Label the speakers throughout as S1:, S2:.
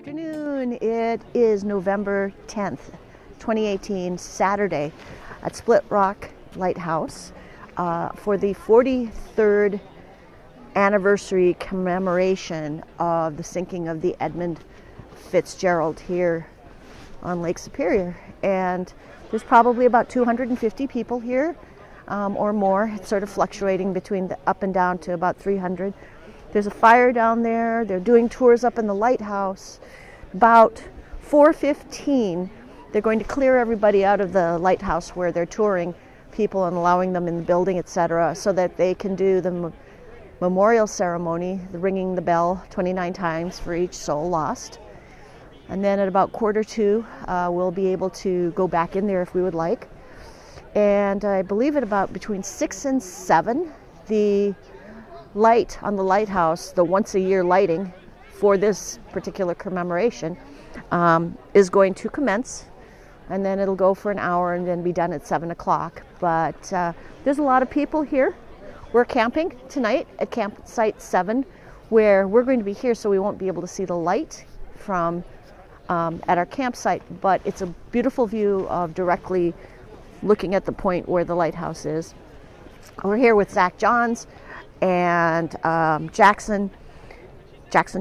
S1: afternoon. It is November 10th, 2018, Saturday at Split Rock Lighthouse for the 43rd anniversary commemoration of the sinking of the Edmund Fitzgerald here on Lake Superior. And there's probably about 250 people here or more. It's sort of fluctuating between the up and down to about 300. There's a fire down there. They're doing tours up in the lighthouse. About 4:15, they're going to clear everybody out of the lighthouse where they're touring people and allowing them in the building, etc., so that they can do the memorial ceremony, the ringing the bell 29 times for each soul lost. And then at about 1:45, we'll be able to go back in there if we would like. And I believe at about between 6 and 7, the light on the lighthouse, the once-a-year lighting for this particular commemoration, is going to commence, and then it'll go for an hour and then be done at 7 o'clock. But there's a lot of people here. We're camping tonight at campsite 7, where we're going to be here, so we won't be able to see the light from at our campsite, but it's a beautiful view of directly looking at the point where the lighthouse is. We're here with Zach Johns and Jackson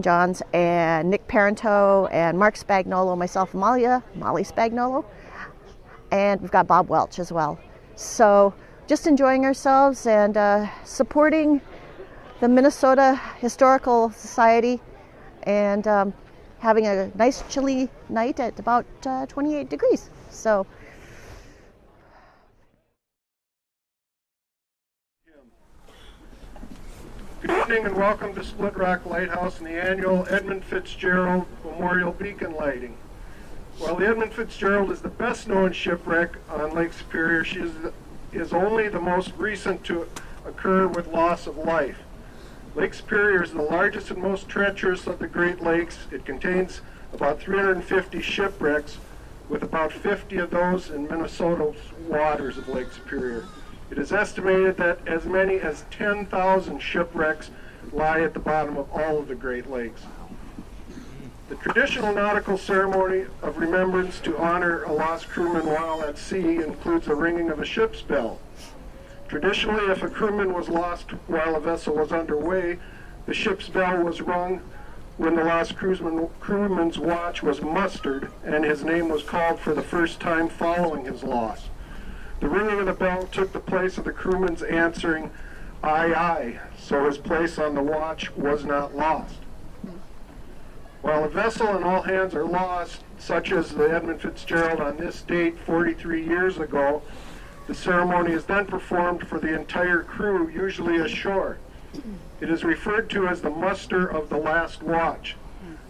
S1: Johns and Nick Parento and Mark Spagnolo, myself, Molly Spagnolo, and we've got Bob Welch as well. So just enjoying ourselves and supporting the Minnesota Historical Society and having a nice chilly night at about 28 degrees. So
S2: good evening and welcome to Split Rock Lighthouse and the annual Edmund Fitzgerald Memorial Beacon Lighting. While the Edmund Fitzgerald is the best known shipwreck on Lake Superior, she is only the most recent to occur with loss of life. Lake Superior is the largest and most treacherous of the Great Lakes. It contains about 350 shipwrecks, with about 50 of those in Minnesota's waters of Lake Superior. It is estimated that as many as 10,000 shipwrecks lie at the bottom of all of the Great Lakes. The traditional nautical ceremony of remembrance to honor a lost crewman while at sea includes the ringing of a ship's bell. Traditionally, if a crewman was lost while a vessel was underway, the ship's bell was rung when the lost crewman's watch was mustered and his name was called for the first time following his loss. The ringing of the bell took the place of the crewman's answering, "Aye, aye," so his place on the watch was not lost. While a vessel and all hands are lost, such as the Edmund Fitzgerald on this date 43 years ago, the ceremony is then performed for the entire crew, usually ashore. It is referred to as the muster of the last watch,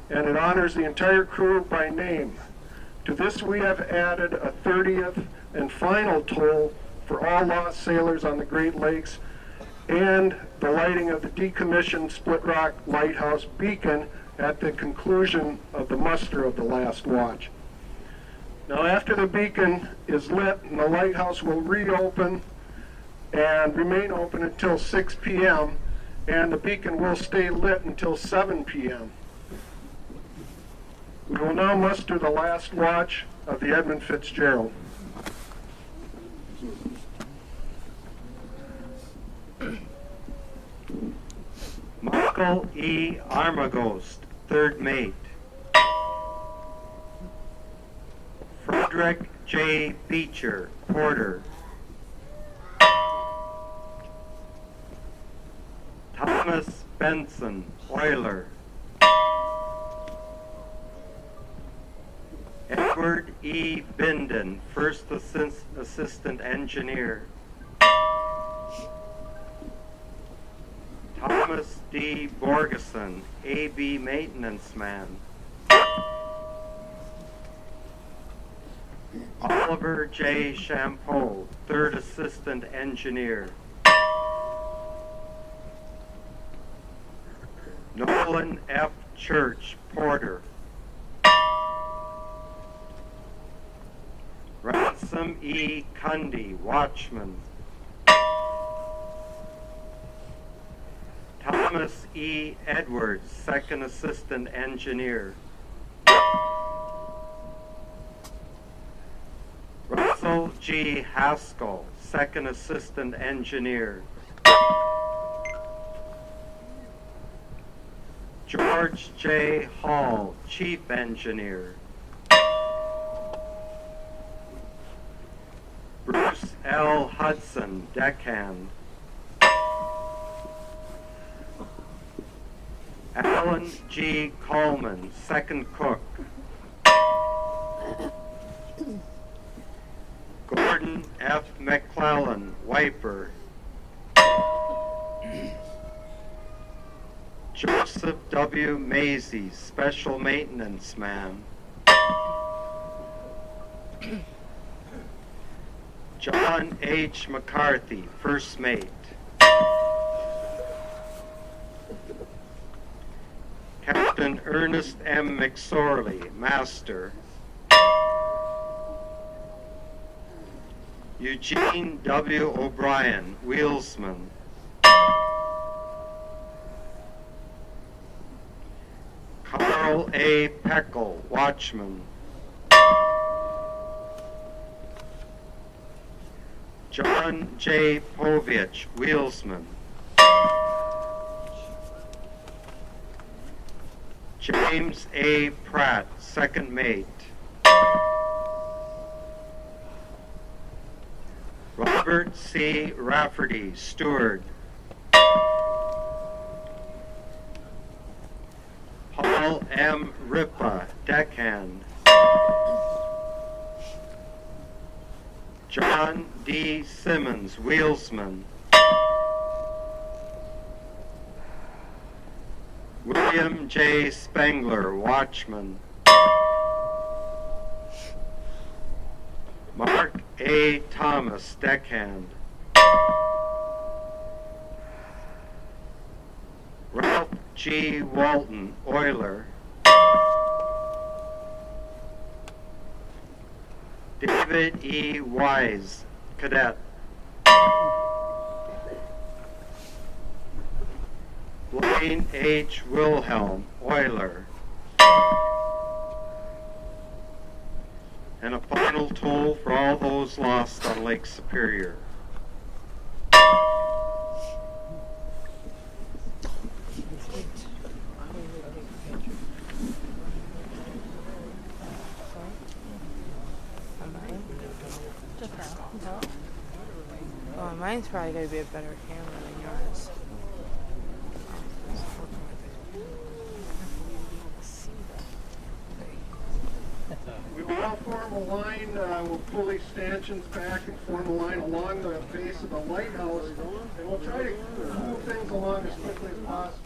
S2: and it honors the entire crew by name. To this we have added a 30th and final toll for all lost sailors on the Great Lakes and the lighting of the decommissioned Split Rock Lighthouse beacon at the conclusion of the muster of the last watch. Now, after the beacon is lit, the lighthouse will reopen and remain open until 6 p.m., and the beacon will stay lit until 7 p.m. We will now muster the last watch of the Edmund Fitzgerald.
S3: Michael E. Armagost, 3rd mate. Frederick J. Beecher, porter. Thomas Benson, oiler. Edward E. Binden, first assistant engineer. Thomas D. Borgeson, A.B. maintenance man. Oliver J. Champeau, 3rd assistant engineer. Nolan F. Church, porter. Ransom E. Cundy, watchman. Thomas E. Edwards, second assistant engineer. Phil G. Haskell, Second Assistant Engineer. George J. Hall, Chief Engineer. Bruce L. Hudson, Deckhand. Alan G. Coleman, Second Cook. Gordon F. McClellan, Wiper. Joseph W. Mazie, Special Maintenance Man. John H. McCarthy, First Mate. Captain Ernest M. McSorley, Master. Eugene W. O'Brien, Wheelsman. Carl A. Peckel, Watchman. John J. Povich, Wheelsman. James A. Pratt, Second Mate. Robert C. Rafferty, Steward. Paul M. Ripa, Deckhand. John D. Simmons, Wheelsman. William J. Spengler, Watchman. Mark A. Thomas, Deckhand. Ralph G. Walton, Oiler. David E. Wise, Cadet. Blaine H. Wilhelm, Oiler. And a final toll for all those lost on Lake Superior.
S4: Oh, mine's probably going to be a better camera than yours.
S2: We will now form a line, we'll pull these stanchions back and form a line along the base of the lighthouse, and we'll try to move things along as quickly as possible.